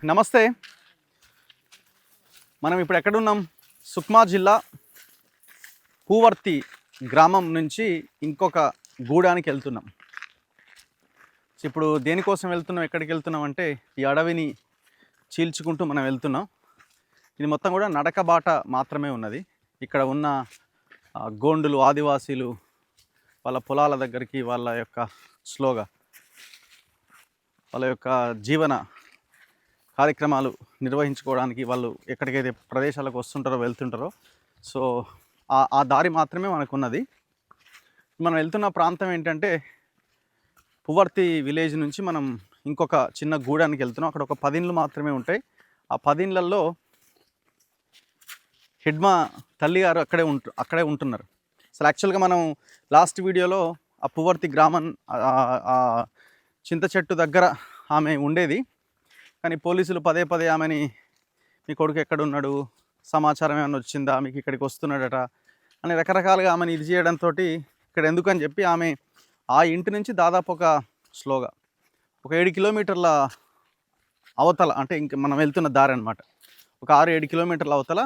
నమస్తే. మనం ఇప్పుడు ఎక్కడున్నాం? సుక్మా జిల్లా పూవర్తి గ్రామం నుంచి ఇంకొక గూడానికి వెళ్తున్నాం. ఇప్పుడు దేనికోసం వెళ్తున్నాం, ఎక్కడికి వెళ్తున్నాం అంటే ఈ అడవిని చీల్చుకుంటూ మనం వెళ్తున్నాం. ఇది మొత్తం కూడా నడక బాట మాత్రమే ఉన్నది. ఇక్కడ ఉన్న గోండులు, ఆదివాసీలు వాళ్ళ పొలాల దగ్గరికి వాళ్ళ యొక్క వాళ్ళ యొక్క జీవన కార్యక్రమాలు నిర్వహించుకోవడానికి వాళ్ళు ఎక్కడికైతే ప్రదేశాలకు వస్తుంటారో వెళ్తుంటారో, సో ఆ దారి మాత్రమే మనకున్నది. మనం వెళ్తున్న ప్రాంతం ఏంటంటే పువర్తి విలేజ్ నుంచి మనం ఇంకొక చిన్న గూడానికి వెళ్తున్నాం. అక్కడ ఒక 10 ఇండ్లు మాత్రమే ఉంటాయి. ఆ 10 ఇండ్లలో హెడ్మా తల్లి గారు అక్కడే ఉంటున్నారు. అసలు యాక్చువల్గా మనం లాస్ట్ వీడియోలో ఆ పువర్తి గ్రామం చింత చెట్టు దగ్గర ఆమె ఉండేది. కానీ పోలీసులు పదే పదే ఆమెని, మీ కొడుకు ఎక్కడున్నాడు, సమాచారం ఏమైనా వచ్చిందా, మీకు ఇక్కడికి వస్తున్నాడట అని రకరకాలుగా ఆమెను ఇది చేయడంతో ఇక్కడ ఎందుకని చెప్పి ఆమె ఆ ఇంటి నుంచి దాదాపు ఒక 7 కిలోమీటర్ల అవతల, అంటే ఇంక మనం వెళ్తున్న దారి అనమాట, ఒక 6-7 కిలోమీటర్ల అవతల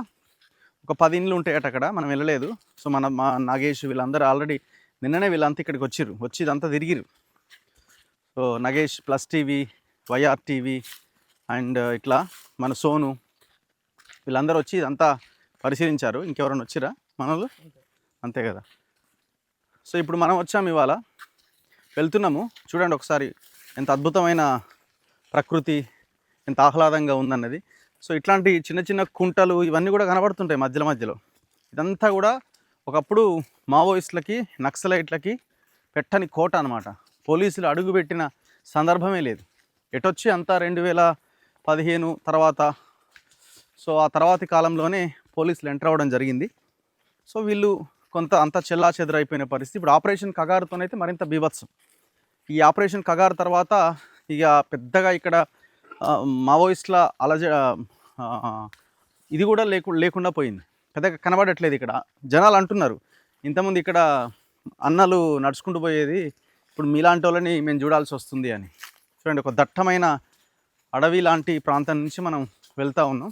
ఒక 10 ఇండ్లు ఉంటాయట. అక్కడ మనం వెళ్ళలేదు. సో మా నాగేష్ వీళ్ళందరూ ఆల్రెడీ నిన్ననే వీళ్ళంతా ఇక్కడికి వచ్చి ఇదంతా తిరిగిరు. So Nagesh, Plus TV, YR TV and ఇట్లా మన సోను వీళ్ళందరూ వచ్చి ఇదంతా పరిశీలించారు. ఇంకెవరైనా వచ్చిరా మనలు? అంతే కదా. సో ఇప్పుడు మనం వచ్చాము, ఇవాళ వెళ్తున్నాము. చూడండి ఒకసారి ఎంత అద్భుతమైన ప్రకృతి, ఎంత ఆహ్లాదంగా ఉందన్నది. సో ఇట్లాంటి చిన్న చిన్న కుంటలు ఇవన్నీ కూడా కనబడుతుంటాయి మధ్యలో. ఇదంతా కూడా ఒకప్పుడు మావోయిస్టులకి, నక్సలైట్లకి పెట్టని కోట అనమాట. పోలీసులు అడుగుపెట్టిన సందర్భమే లేదు. ఎటొచ్చి అంతా 2015 తర్వాత, సో ఆ తర్వాతి కాలంలోనే పోలీసులు ఎంటర్ అవ్వడం జరిగింది. సో వీళ్ళు అంతా చెల్లా చెదరైపోయిన పరిస్థితి. ఇప్పుడు ఆపరేషన్ కగారుతోనైతే మరింత బీభత్సం. ఈ ఆపరేషన్ కగారు తర్వాత ఇక పెద్దగా ఇక్కడ మావోయిస్టుల ఇది కూడా లేకుండా పోయింది. పెద్దగా కనబడట్లేదు. ఇక్కడ జనాలు అంటున్నారు, ఇంతకుముందు ఇక్కడ అన్నలు నడుచుకుంటూ పోయేది, ఇప్పుడు మీలాంటి వాళ్ళని మేము చూడాల్సి వస్తుంది అని. చూడండి, ఒక దట్టమైన అడవి లాంటి ప్రాంతం నుంచి మనం వెళ్తూ ఉన్నాం.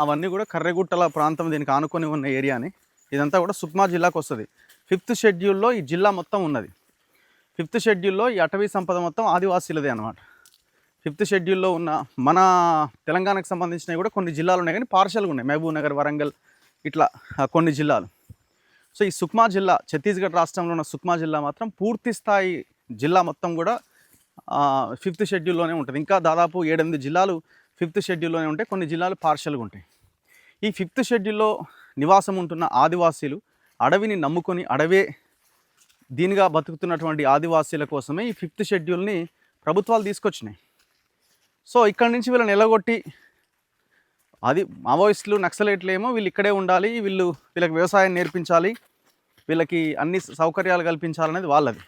అవన్నీ కూడా కర్రెగుట్టల ప్రాంతం, దీనికి ఆనుకొని ఉన్న ఏరియాని. ఇదంతా కూడా సుక్మా జిల్లాకు వస్తుంది. 5th షెడ్యూల్లో ఈ జిల్లా మొత్తం ఉన్నది. 5th షెడ్యూల్లో ఈ అటవీ సంపద మొత్తం ఆదివాసీలదే అనమాట. 5th షెడ్యూల్లో ఉన్న మన తెలంగాణకు సంబంధించినవి కూడా కొన్ని జిల్లాలు ఉన్నాయి, కానీ పార్షల్గా ఉన్నాయి. మహబూబ్ నగర్, వరంగల్ ఇట్లా కొన్ని జిల్లాలు. సో ఈ సుక్మా జిల్లా, ఛత్తీస్గఢ్ రాష్ట్రంలో ఉన్న సుక్మా జిల్లా మాత్రం పూర్తి స్థాయి జిల్లా మొత్తం కూడా 5th షెడ్యూల్లోనే ఉంటుంది. ఇంకా దాదాపు 7-8 జిల్లాలు 5th షెడ్యూల్లోనే ఉంటాయి, కొన్ని జిల్లాలు పార్షల్గా ఉంటాయి. ఈ 5th షెడ్యూల్లో నివాసం ఉంటున్న ఆదివాసీలు, అడవిని నమ్ముకొని అడవే దీనిగా బతుకుతున్నటువంటి ఆదివాసీల కోసమే ఈ 5th షెడ్యూల్ని ప్రభుత్వాలు తీసుకొచ్చినాయి. సో ఇక్కడి నుంచి వీళ్ళని ఎలగొట్టి, అది మావోయిస్టులు, నక్సలైట్లు ఏమో వీళ్ళు ఇక్కడే ఉండాలి, వీళ్ళకి వ్యవసాయం నేర్పించాలి, వీళ్ళకి అన్ని సౌకర్యాలు కల్పించాలనేది వాళ్ళది.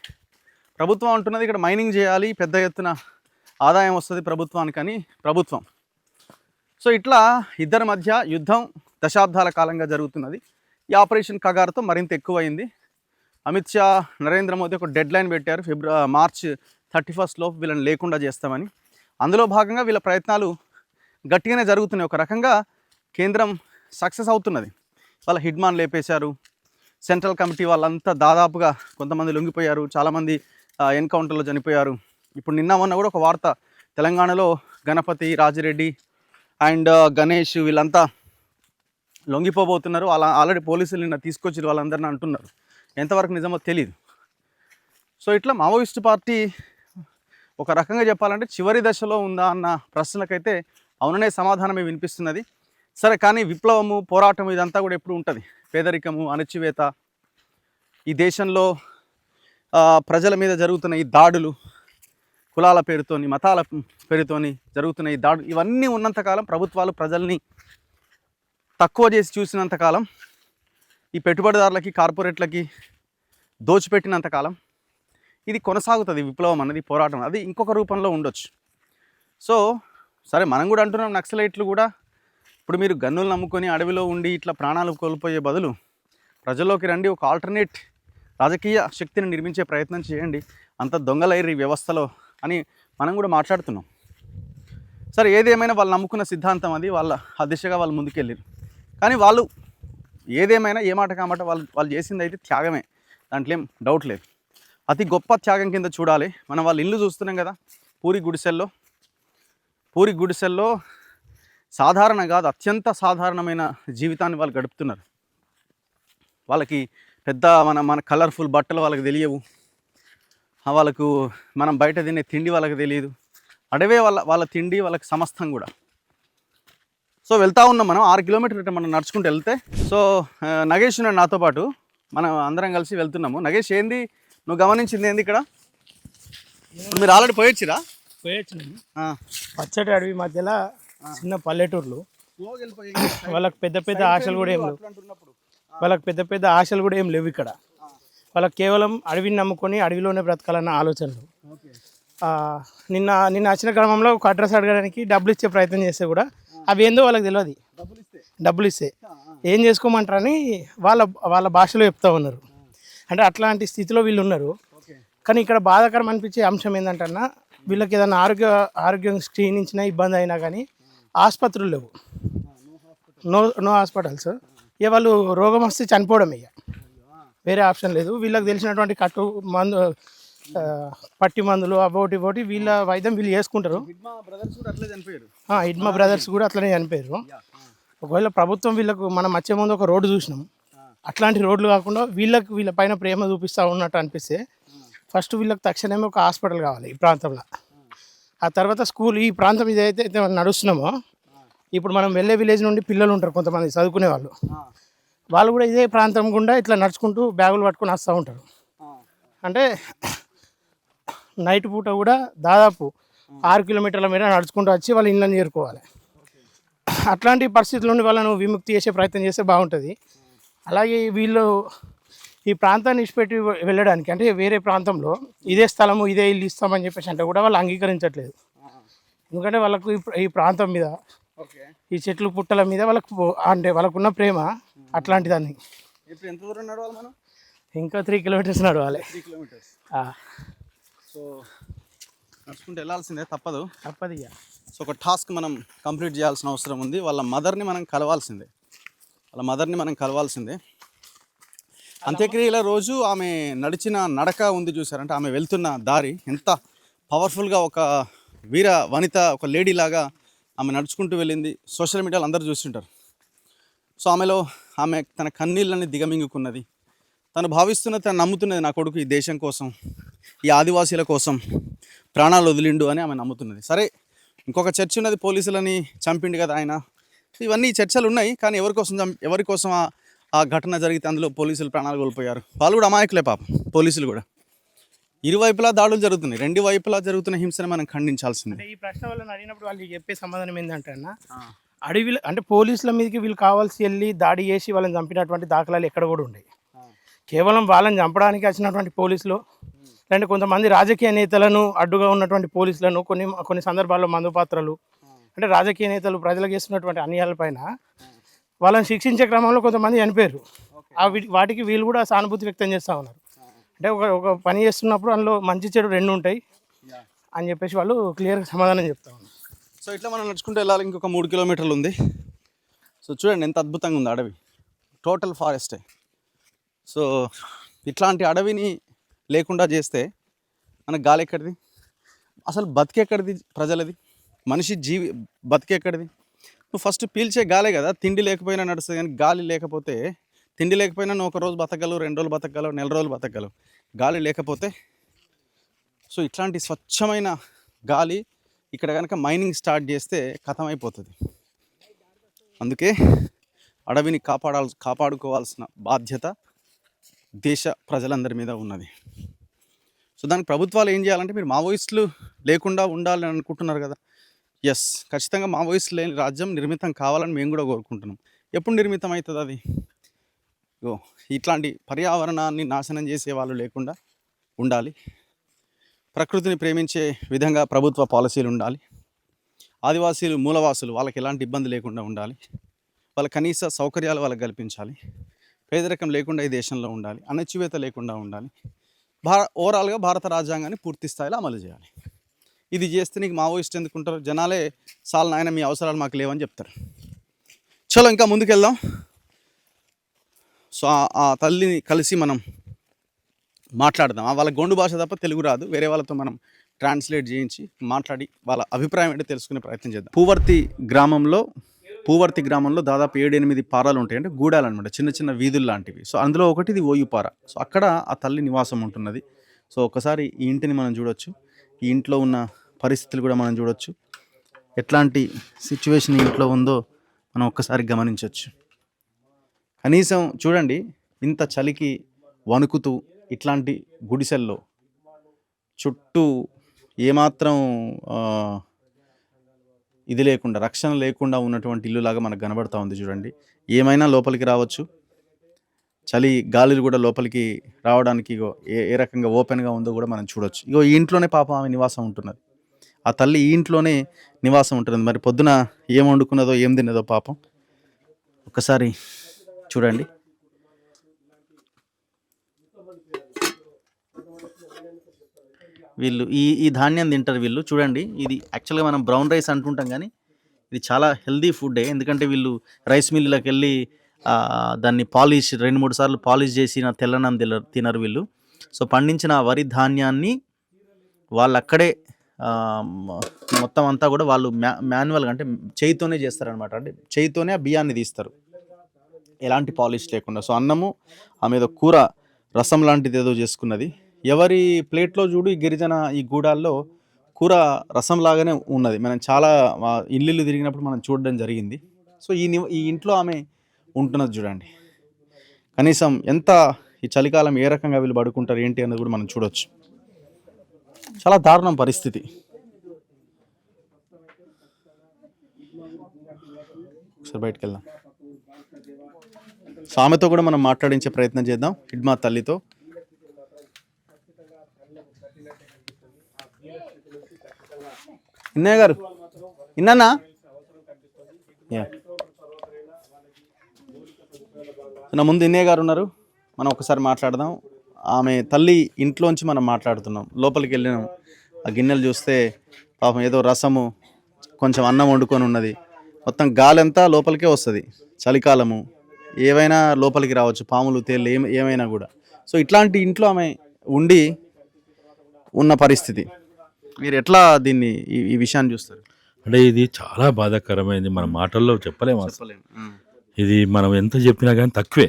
ప్రభుత్వం అంటున్నది ఇక్కడ మైనింగ్ చేయాలి, పెద్ద ఎత్తున ఆదాయం వస్తుంది ప్రభుత్వానికని ప్రభుత్వం. సో ఇట్లా ఇద్దరి మధ్య యుద్ధం దశాబ్దాల కాలంగా జరుగుతున్నది. ఈ ఆపరేషన్ కగారుతో మరింత ఎక్కువైంది. అమిత్ షా, నరేంద్ర మోదీ ఒక డెడ్ లైన్ పెట్టారు, మార్చ్ 31 లోపు వీళ్ళని లేకుండా చేస్తామని. అందులో భాగంగా వీళ్ళ ప్రయత్నాలు గట్టిగానే జరుగుతున్నాయి. ఒక రకంగా కేంద్రం సక్సెస్ అవుతున్నది. వాళ్ళ హిడ్మాన్ లేపేశారు, సెంట్రల్ కమిటీ వాళ్ళంతా దాదాపుగా కొంతమంది లొంగిపోయారు, చాలామంది ఎన్కౌంటర్లో చనిపోయారు. ఇప్పుడు నిన్న మొన్న కూడా ఒక వార్త, తెలంగాణలో గణపతి, రాజిరెడ్డి అండ్ గణేష్ వీళ్ళంతా లొంగిపోబోతున్నారు. ఆల్రెడీ పోలీసులు నిన్న తీసుకొచ్చి వాళ్ళందరినీ అంటున్నారు. ఎంతవరకు నిజమో తెలియదు. సో ఇట్లా మావోయిస్టు పార్టీ ఒక రకంగా చెప్పాలంటే చివరి దశలో ఉందా అన్న ప్రశ్నలకైతే అవుననే సమాధానమే వినిపిస్తున్నది. సరే, కానీ విప్లవము, పోరాటం ఇదంతా కూడా ఎప్పుడు ఉంటుంది. పేదరికము, అణచివేత, ఈ దేశంలో ప్రజల మీద జరుగుతున్న ఈ దాడులు, కులాల పేరుతోని, మతాల పేరుతోని జరుగుతున్న ఈ దాడులు, ఇవన్నీ ఉన్నంతకాలం, ప్రభుత్వాలు ప్రజల్ని తక్కువ చేసి చూసినంతకాలం, ఈ పెట్టుబడిదారులకి, కార్పొరేట్లకి దోచిపెట్టినంతకాలం ఇది కొనసాగుతుంది. విప్లవం అన్నది, పోరాటం అది ఇంకొక రూపంలో ఉండొచ్చు. సో సరే, మనం కూడా అంటున్నాం, నక్సలైట్లు కూడా ఇప్పుడు మీరు గన్నులు నమ్ముకొని అడవిలో ఉండి ఇట్లా ప్రాణాలు కోల్పోయే బదులు ప్రజల్లోకి రండి, ఒక ఆల్టర్నేట్ రాజకీయ శక్తిని నిర్మించే ప్రయత్నం చేయండి, అంత దొంగలైరు ఈ వ్యవస్థలో అని మనం కూడా మాట్లాడుతున్నాం. సరే ఏదేమైనా వాళ్ళు నమ్ముకున్న సిద్ధాంతం అది, వాళ్ళ ఆ దిశగా వాళ్ళు ముందుకెళ్ళారు. కానీ వాళ్ళు ఏదేమైనా ఏ మాట కామాట వాళ్ళు చేసింది అయితే త్యాగమే, దాంట్లో ఏం డౌట్ లేదు. అతి గొప్ప త్యాగం కింద చూడాలి. మనం వాళ్ళ ఇల్లు చూస్తున్నాం కదా, పూరి గుడిసెల్లో సాధారణ కాదు, అత్యంత సాధారణమైన జీవితాన్ని వాళ్ళు గడుపుతున్నారు. వాళ్ళకి పెద్ద మన కలర్ఫుల్ బట్టలు వాళ్ళకి తెలియవు, వాళ్ళకు మనం బయట తినే తిండి వాళ్ళకి తెలియదు. అడవే వాళ్ళ తిండి, వాళ్ళకి సమస్తం కూడా. సో వెళ్తూ ఉన్నాం మనం 6 కిలోమీటర్లు మనం నడుచుకుంటూ వెళ్తే. సో నగేష్ ఉన్నాడు నాతో పాటు, మనం అందరం కలిసి వెళ్తున్నాము. నగేష్, ఏంది నువ్వు గమనించింది ఏంది ఇక్కడ? మీరు ఆల్రెడీ పోయొచ్చిరా? పోయొచ్చినాము. పచ్చటి అడవి మధ్యలో చిన్న పల్లెటూర్లు, వాళ్ళకి పెద్ద పెద్ద ఆశలు కూడా ఏం లేవు. ఇక్కడ వాళ్ళకి కేవలం అడవిని నమ్ముకొని అడవిలోనే బ్రతకాలన్న ఆలోచనలు. నిన్న వచ్చిన క్రమంలో ఒక అడ్రస్ అడగడానికి డబ్బులు ఇచ్చే ప్రయత్నం చేస్తే కూడా అవి ఏందో వాళ్ళకి తెలియదు. డబ్బులు ఇస్తే ఏం చేసుకోమంటారని వాళ్ళ భాషలో చెప్తా ఉన్నారు. అంటే అట్లాంటి స్థితిలో వీళ్ళు ఉన్నారు. కానీ ఇక్కడ బాధాకరం అనిపించే అంశం ఏంటంటన్నా, వీళ్ళకి ఏదైనా ఆరోగ్యం క్షీణించిన ఇబ్బంది అయినా కానీ ఆసుపత్రులు లేవు, నో హాస్పిటల్స్. ఇక వాళ్ళు రోగం వస్తే చనిపోవడం, ఇక వేరే ఆప్షన్ లేదు. వీళ్ళకి తెలిసినటువంటి పట్టి మందులు అవోటి వీళ్ళ వైద్యం వీళ్ళు చేసుకుంటారు. ఇడ్మా బ్రదర్స్ కూడా అట్లనే చనిపోయారు. ఒకవేళ ప్రభుత్వం వీళ్ళకు మనం వచ్చే ముందు ఒక రోడ్డు చూసినాం, అట్లాంటి రోడ్లు కాకుండా వీళ్ళ పైన ప్రేమ చూపిస్తూ ఉన్నట్టు అనిపిస్తే ఫస్ట్ వీళ్ళకి తక్షణమే ఒక హాస్పిటల్ కావాలి ఈ ప్రాంతంలో. ఆ తర్వాత స్కూల్. ఈ ప్రాంతం ఇదైతే నడుస్తున్నామో, ఇప్పుడు మనం వెళ్ళే విలేజ్ నుండి పిల్లలు ఉంటారు కొంతమంది చదువుకునే వాళ్ళు కూడా ఇదే ప్రాంతం గుండా ఇట్లా నడుచుకుంటూ బ్యాగులు పట్టుకొని వస్తూ ఉంటారు. అంటే నైట్ పూట కూడా దాదాపు 6 కిలోమీటర్ల మీద నడుచుకుంటూ వచ్చి వాళ్ళ ఇళ్ళని చేరుకోవాలి. అట్లాంటి పరిస్థితుల నుండి వాళ్ళను విముక్తి చేసే ప్రయత్నం చేస్తే బాగుంటుంది. అలాగే వీళ్ళు ఈ ప్రాంతాన్ని ఇచ్చిపెట్టి వెళ్ళడానికి, అంటే వేరే ప్రాంతంలో ఇదే స్థలము ఇదే ఇల్లు ఇస్తామని చెప్పేసి అంటే కూడా వాళ్ళు అంగీకరించట్లేదు. ఎందుకంటే వాళ్ళకు ఈ ప్రాంతం మీద, ఈ చెట్లు పుట్టల మీద వాళ్ళకున్న ప్రేమ అట్లాంటిదాన్ని. ఇంకా 3 కిలోమీటర్స్ నడవాలి. సో నడుచుకుంటూ వెళ్ళాల్సిందే, తప్పదు. ఇక సో ఒక టాస్క్ మనం కంప్లీట్ చేయాల్సిన అవసరం ఉంది. వాళ్ళ మదర్ని మనం కలవాల్సిందే. అంత్యక్రియల రోజు ఆమె నడిచిన నడక ఉంది చూసారంటే, ఆమె వెళ్తున్న దారి ఎంత పవర్ఫుల్గా, ఒక వీర వనిత, ఒక లేడీ లాగా ఆమె నడుచుకుంటూ వెళ్ళింది. సోషల్ మీడియాలో అందరూ చూస్తుంటారు. సో ఆమె తన కన్నీళ్ళని దిగమింగుకున్నది. తను నమ్ముతున్నది, నా కొడుకు ఈ దేశం కోసం, ఈ ఆదివాసీల కోసం ప్రాణాలు వదిలిండు అని ఆమె నమ్ముతున్నది. సరే, ఇంకొక చర్చ ఉన్నది, పోలీసులని చంపిండు కదా ఆయన. ఇవన్నీ చర్చలు ఉన్నాయి. కానీ ఎవరి కోసం ఆ ఘటన జరిగితే అందులో పోలీసులు ప్రాణాలు కోల్పోయారు. వాళ్ళు కూడా అమాయకులే పాపం, పోలీసులు కూడా. ఇరువైపులా దాడులు జరుగుతున్నాయి. 2 వైపులా జరుగుతున్న హింసని మనం ఖండించాల్సిందే. ఈ ప్రశ్న వాళ్ళని అడిగినప్పుడు వాళ్ళు చెప్పే సమాధానం ఏంటంటే అన్న, అడవిలో అంటే పోలీసుల మీదకి వీళ్ళు కావాల్సి వెళ్ళి దాడి చేసి వాళ్ళని చంపినటువంటి దాఖలాలు ఎక్కడ కూడా ఉన్నాయి. కేవలం వాళ్ళని చంపడానికి వచ్చినటువంటి పోలీసులు, లేదంటే కొంతమంది రాజకీయ నేతలను అడ్డుగా ఉన్నటువంటి పోలీసులను, కొన్ని సందర్భాల్లో మందుపాత్రలు, అంటే రాజకీయ నేతలు ప్రజలకు చేస్తున్నటువంటి అన్యాయాలపైన వాళ్ళని శిక్షించే క్రమంలో కొంతమంది చనిపోయారు. వాటికి వీళ్ళు కూడా సానుభూతి వ్యక్తం చేస్తూ ఉన్నారు. అంటే ఒక పని చేస్తున్నప్పుడు అందులో మంచి చెడు 2 ఉంటాయి అని చెప్పేసి వాళ్ళు క్లియర్గా సమాధానం చెప్తా ఉన్నారు. సో ఇట్లా మనం నడుచుకుంటూ వెళ్ళాలి. ఇంకొక 3 కిలోమీటర్లు ఉంది. సో చూడండి ఎంత అద్భుతంగా ఉంది అడవి, టోటల్ ఫారెస్టే. సో ఇట్లాంటి అడవిని లేకుండా చేస్తే మనకు గాలి ఎక్కడిది, అసలు బతికెక్కడిది, ప్రజలది, మనిషి బతికెక్కడిది? నువ్వు ఫస్ట్ పీల్చే గాలే కదా. తిండి లేకపోయినా నడుస్తుంది, కానీ గాలి లేకపోతే, తిండి లేకపోయినా నువ్వు 1 రోజు బతకగలవు, 2 రోజులు బతకగలవు, 4 రోజులు బతకగలవు. గాలి లేకపోతే, సో ఇట్లాంటి స్వచ్ఛమైన గాలి ఇక్కడ కనుక మైనింగ్ స్టార్ట్ చేస్తే కథమైపోతుంది. అందుకే అడవిని కాపాడుకోవాల్సిన బాధ్యత దేశ ప్రజలందరి మీద ఉన్నది. సో దానికి ప్రభుత్వాలు ఏం చేయాలంటే, మీరు మావోయిస్టులు లేకుండా ఉండాలని అనుకుంటున్నారు కదా, ఎస్, ఖచ్చితంగా మావోయిస్టులు లేని రాజ్యం నిర్మితం కావాలని మేము కూడా కోరుకుంటున్నాం. ఎప్పుడు నిర్మితం అవుతుంది అది? ఇట్లాంటి పర్యావరణాన్ని నాశనం చేసే వాళ్ళు లేకుండా ఉండాలి. ప్రకృతిని ప్రేమించే విధంగా ప్రభుత్వ పాలసీలు ఉండాలి. ఆదివాసీలు, మూలవాసులు, వాళ్ళకి ఎలాంటి ఇబ్బంది లేకుండా ఉండాలి. వాళ్ళ కనీస సౌకర్యాలు వాళ్ళకి కల్పించాలి. పేదరికం లేకుండా ఈ దేశంలో ఉండాలి. అణచివేత లేకుండా ఉండాలి. ఓవరాల్గా భారత రాజ్యాంగాన్ని పూర్తి స్థాయిలో అమలు చేయాలి. ఇది చేస్తే నీకు మావోయిస్ట్ ఎందుకుంటారు, జనాలే చాలు నాయన మీ అవసరాలు మాకు లేవని చెప్తారు. చలో ఇంకా ముందుకెళ్దాం. సో ఆ తల్లిని కలిసి మనం మాట్లాడదాం. వాళ్ళ గొండు భాష తప్ప తెలుగు రాదు, వేరే వాళ్ళతో మనం ట్రాన్స్లేట్ చేయించి మాట్లాడి వాళ్ళ అభిప్రాయం ఏంటో తెలుసుకునే ప్రయత్నం చేద్దాం. పూవర్తి గ్రామంలో దాదాపు 7-8 పారాలు ఉంటాయి, అంటే గూడాలు అనమాట, చిన్న చిన్న వీధులు లాంటివి. సో అందులో ఒకటి ఇది ఓయుపార. సో అక్కడ ఆ తల్లి నివాసం ఉంటున్నది. సో ఒకసారి ఈ ఇంటిని మనం చూడొచ్చు, ఈ ఇంట్లో ఉన్న పరిస్థితులు కూడా మనం చూడొచ్చు, ఎట్లాంటి సిచ్యువేషన్ ఇంట్లో ఉందో మనం ఒక్కసారి గమనించవచ్చు. కనీసం చూడండి, ఇంత చలికి వణుకుతూ ఇట్లాంటి గుడిసెల్లో చుట్టూ ఏమాత్రం ఇది లేకుండా, రక్షణ లేకుండా ఉన్నటువంటి ఇల్లులాగా మనకు కనబడతా ఉంది. చూడండి, ఏమైనా లోపలికి రావచ్చు, చలి గాలులు కూడా లోపలికి రావడానికి ఇగో ఏ రకంగా ఓపెన్గా ఉందో కూడా మనం చూడొచ్చు. ఇగో ఈ ఇంట్లోనే పాపం ఆమె నివాసం ఉంటున్నది, ఆ తల్లి ఈ ఇంట్లోనే నివాసం ఉంటున్నది. మరి పొద్దున ఏం వండుకున్నదో ఏం తిన్నదో పాపం ఒకసారి చూడండి. వీళ్ళు ఈ ధాన్యం తింటారు వీళ్ళు. చూడండి, ఇది యాక్చువల్గా మనం బ్రౌన్ రైస్ అంటుంటాం, కానీ ఇది చాలా హెల్దీ ఫుడ్డే. ఎందుకంటే వీళ్ళు రైస్ మిల్లులకు వెళ్ళి దాన్ని పాలిష్ 2-3 సార్లు పాలిష్ చేసిన తెల్లన్నం తినరు వీళ్ళు. సో పండించిన వరి ధాన్యాన్ని వాళ్ళు అక్కడే మొత్తం అంతా కూడా వాళ్ళు మాన్యువల్గా, అంటే చేయితోనే చేస్తారనమాట. అంటే చేయితోనే ఆ బియ్యాన్ని తీస్తారు, ఎలాంటి పాలిష్ లేకుండా. సో అన్నము ఆమె ఏదో కూర రసం లాంటిది ఏదో చేసుకున్నది. ఎవరి ప్లేట్లో చూడు ఈ గిరిజన ఈ గూడాల్లో కూర రసం లాగానే ఉన్నది. మనం చాలా ఇల్లు తిరిగినప్పుడు మనం చూడడం జరిగింది. సో ఈ ఇంట్లో ఆమె ఉంటున్నది చూడండి. కనీసం ఎంత ఈ చలికాలం ఏ రకంగా వీళ్ళు పడుకుంటారు ఏంటి అన్నది కూడా మనం చూడొచ్చు. చాలా దారుణం పరిస్థితి. ఒకసారి బయటకు వెళ్దాం. సో ఆమెతో కూడా మనం మాట్లాడించే ప్రయత్నం చేద్దాం, హిడ్మా తల్లితో. ఇన్నయ్య గారు, ఇన్నన్నా నా ముందు ఇన్నయ్య గారు ఉన్నారు, మనం ఒకసారి మాట్లాడదాం. ఆమె తల్లి ఇంట్లోంచి మనం మాట్లాడుతున్నాం. లోపలికి వెళ్ళినాం, ఆ గిన్నెలు చూస్తే పాపం ఏదో రసము కొంచెం అన్నం వండుకొని ఉన్నది. మొత్తం గాలంతా లోపలికే వస్తుంది, చలికాలము ఏవైనా లోపలికి రావచ్చు, పాములు తేళ్ళు ఏమైనా కూడా. సో ఇట్లాంటి ఇంట్లో ఆమె ఉండి ఉన్న పరిస్థితి. మీరు ఎట్లా దీన్ని ఈ విషయాన్ని చూస్తారు? అంటే ఇది చాలా బాధాకరమైంది, మన మాటల్లో చెప్పలేము అసలు. ఇది మనం ఎంత చెప్పినా కానీ తక్కువే.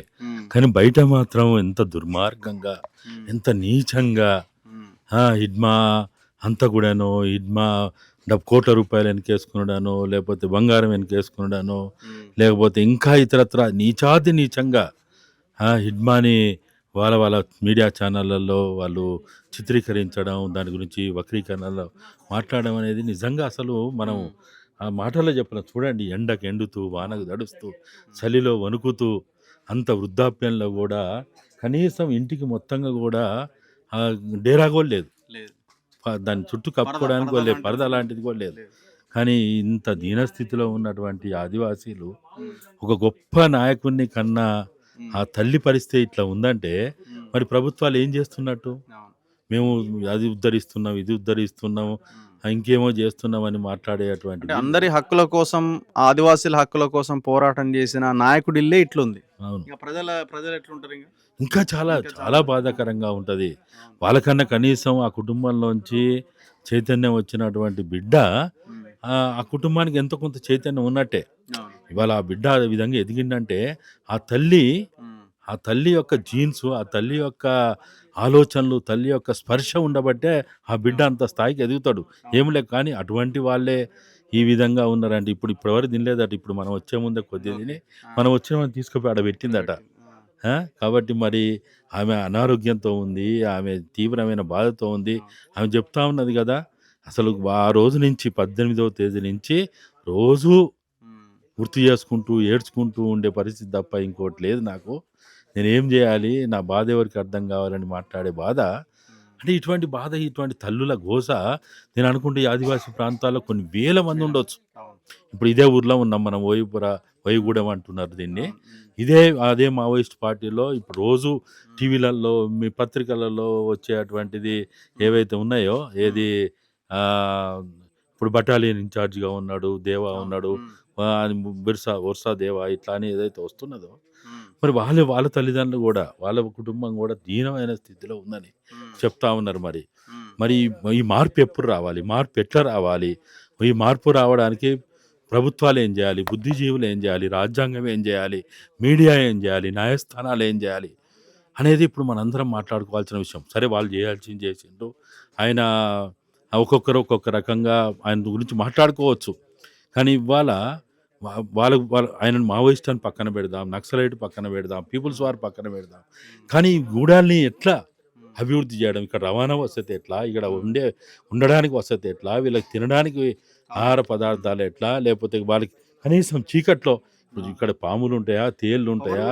కానీ బయట మాత్రం ఎంత దుర్మార్గంగా, ఎంత నీచంగా హిడ్మా అంతా కూడాను, హిడ్మా కోట్ల రూపాయలు వెనకేసుకున్నాడాను, లేకపోతే బంగారం వెనకేసుకున్నాడాను, లేకపోతే ఇంకా ఇతరత్ర నీచంగా హిడ్మాని వాళ్ళ మీడియా ఛానళ్ళల్లో వాళ్ళు చిత్రీకరించడం, దాని గురించి వక్రీకరణలో మాట్లాడడం అనేది నిజంగా అసలు మనం ఆ మాటల్లో చెప్పలేం. చూడండి, ఎండకు ఎండుతూ, వానకు దడుస్తూ, చలిలో వణుకుతూ, అంత వృద్ధాప్యంలో కూడా కనీసం ఇంటికి మొత్తంగా కూడా డేరా కూడా లేదు, దాన్ని చుట్టూ కప్పుకోవడానికి కూడా లేదు, పరద లాంటిది కూడా లేదు. కానీ ఇంత దీనస్థితిలో ఉన్నటువంటి ఆదివాసీలు ఒక గొప్ప నాయకుడిని కన్నా ఆ తల్లి పరిస్థితి ఇట్లా ఉందంటే మరి ప్రభుత్వాలు ఏం చేస్తున్నట్టు? మేము అది ఉద్ధరిస్తున్నాం, ఇది ఉద్ధరిస్తున్నాం, ఇంకేమో చేస్తున్నామని మాట్లాడేటువంటి, అందరి హక్కుల కోసం, ఆదివాసీల హక్కుల కోసం పోరాటం చేసిన నాయకుడి ఇల్లే ఇట్లుంది. ప్రజలు ఎట్లుంటారు? ఇంకా చాలా చాలా బాధాకరంగా ఉంటుంది. వాళ్ళకన్నా కనీసం ఆ కుటుంబంలోంచి చైతన్యం వచ్చినటువంటి బిడ్డ ఆ కుటుంబానికి ఎంతో కొంత చైతన్యం ఉన్నట్టే. ఇవాళ ఆ బిడ్డ ఆ విధంగా ఎదిగిందంటే ఆ తల్లి యొక్క జీన్స్, ఆ తల్లి యొక్క ఆలోచనలు, తల్లి యొక్క స్పర్శ ఉండబట్టే ఆ బిడ్డ అంత స్థాయికి ఎదుగుతాడు. ఏం లేక కానీ అటువంటి వాళ్ళే ఈ విధంగా ఉన్నారంటే ఇప్పుడు ఎవరు తినలేదట. ఇప్పుడు మనం వచ్చే ముందే కొద్దిగా తిని మనం వచ్చిన తీసుకుపోయి ఆడ పెట్టిందట. కాబట్టి మరి ఆమె అనారోగ్యంతో ఉంది, ఆమె తీవ్రమైన బాధతో ఉంది. ఆమె చెప్తా ఉన్నది కదా, అసలు ఆ రోజు నుంచి 18వ తేదీ నుంచి రోజు గుర్తు చేసుకుంటూ ఏడ్చుకుంటూ ఉండే పరిస్థితి తప్ప ఇంకోటి లేదు నాకు. నేనేం చేయాలి, నా బాధ ఎవరికి అర్థం కావాలని మాట్లాడే బాధ. అంటే ఇటువంటి బాధ, ఇటువంటి తల్లుల గోస నేను అనుకుంటే ఈ ఆదివాసీ ప్రాంతాల్లో కొన్ని వేల మంది ఉండొచ్చు. ఇప్పుడు ఇదే ఊర్లో ఉన్నాం మనం, వైగూడెం అంటున్నారు దీన్ని. అదే మావోయిస్ట్ పార్టీలో ఇప్పుడు రోజు టీవీలలో, మీ పత్రికలలో వచ్చేటువంటిది ఏవైతే ఉన్నాయో, ఏది ఇప్పుడు బటాలియన్ ఇన్ఛార్జ్గా ఉన్నాడు, దేవా ఉన్నాడు, వర్షా దేవా ఇట్లా అని ఏదైతే వస్తున్నదో మరి వాళ్ళ తల్లిదండ్రులు కూడా వాళ్ళ కుటుంబం కూడా దీనమైన స్థితిలో ఉందని చెప్తా ఉన్నారు. మరి ఈ మార్పు ఎప్పుడు రావాలి, మార్పు ఎట్లా రావాలి, ఈ మార్పు రావడానికి ప్రభుత్వాలు ఏం చేయాలి, బుద్ధిజీవులు ఏం చేయాలి, రాజ్యాంగం ఏం చేయాలి, మీడియా ఏం చేయాలి, న్యాయస్థానాలు ఏం చేయాలి అనేది ఇప్పుడు మనందరం మాట్లాడుకోవాల్సిన విషయం. సరే వాళ్ళు చేయాల్సింది చేసిండు, ఆయన ఒక్కొక్కరు ఒక్కొక్క రకంగా ఆయన గురించి మాట్లాడుకోవచ్చు. కానీ ఇవాళ వాళ్ళ ఆయనను మావోయిస్ట్ అని పక్కన పెడదాం, నక్సలైట్ పక్కన పెడదాం, పీపుల్స్ వార్ పక్కన పెడదాం, కానీ ఈ గూడాల్ని ఎట్లా అభివృద్ధి చేయడం, ఇక్కడ రవాణా వసతి ఎట్లా, ఇక్కడ ఉండడానికి వసతి ఎట్లా, వీళ్ళకి తినడానికి ఆహార పదార్థాలు ఎట్లా, లేకపోతే వాళ్ళకి కనీసం చీకట్లో ఇక్కడ పాములు ఉంటాయా, తేళ్ళు ఉంటాయా,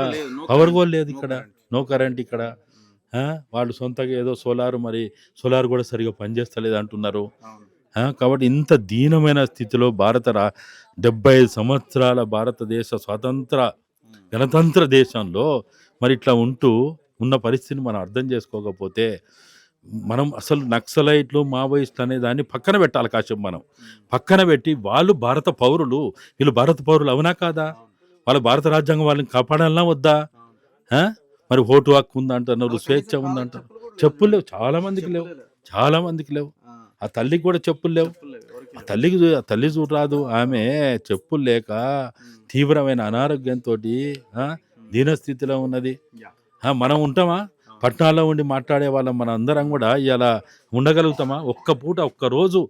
పవర్ కూడా లేదు ఇక్కడ, నో కరెంట్ ఇక్కడ. వాళ్ళు సొంతగా ఏదో సోలార్ కూడా సరిగా పనిచేస్తలేదు అంటున్నారు. కాబట్టి ఇంత దీనమైన స్థితిలో 75 సంవత్సరాల భారతదేశ గణతంత్ర దేశంలో మరి ఇట్లా ఉన్న పరిస్థితిని మనం అర్థం చేసుకోకపోతే మనం అసలు నక్సలైట్లు మావోయిస్టులు అనే దాన్ని పక్కన పెట్టాలి. కాశం మనం పక్కన పెట్టి వాళ్ళు భారత పౌరులు, వీళ్ళు భారత పౌరులు అవునా కాదా, వాళ్ళ భారత రాజ్యాంగం వాళ్ళని కాపాడాలన్నా వద్దా? మరి ఓటు హక్కు ఉందంటున్నారు, స్వేచ్ఛ ఉందంటారు, చెప్పులు లేవు, చాలా మందికి లేవు. ఆ తల్లికి కూడా చెప్పులు లేవు. ఆ తల్లి చూడరాదు, ఆమె చెప్పులు లేక తీవ్రమైన అనారోగ్యంతో దీనస్థితిలో ఉన్నది. మనం ఉంటామా? పట్టణాల్లో ఉండి మాట్లాడే వాళ్ళం మన అందరం కూడా ఇలా ఉండగలుగుతామా? ఒక్క రోజు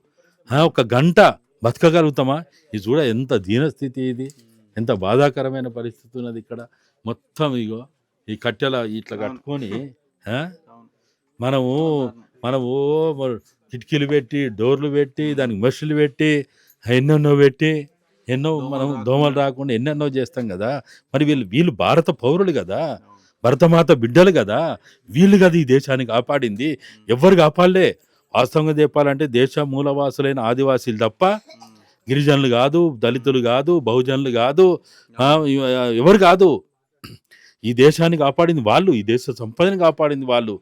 ఒక్క గంట బతకగలుగుతామా? ఇది చూడ ఎంత దీనస్థితి, ఇది ఎంత బాధాకరమైన పరిస్థితి ఉన్నది ఇక్కడ. మొత్తం ఇగో ఈ కట్టెల ఇట్లా కట్టుకొని మనము కిటికీలు పెట్టి, డోర్లు పెట్టి, దానికి మనుషులు పెట్టి, ఎన్నో మనం దోమలు రాకుండా ఎన్నెన్నో చేస్తాం కదా. మరి వీళ్ళు భారత పౌరులు కదా, భరతమాత బిడ్డలు కదా, వీళ్ళు కదా ఈ దేశాన్ని కాపాడింది. ఎవరు కాపాడలే. వాస్తవంగా చెప్పాలంటే దేశ మూలవాసులైన ఆదివాసీలు తప్ప గిరిజనులు కాదు, దళితులు కాదు, బహుజనులు కాదు, ఎవరు కాదు. ఈ దేశాన్ని కాపాడింది వాళ్ళు, ఈ దేశ సంపదని కాపాడింది వాళ్ళు.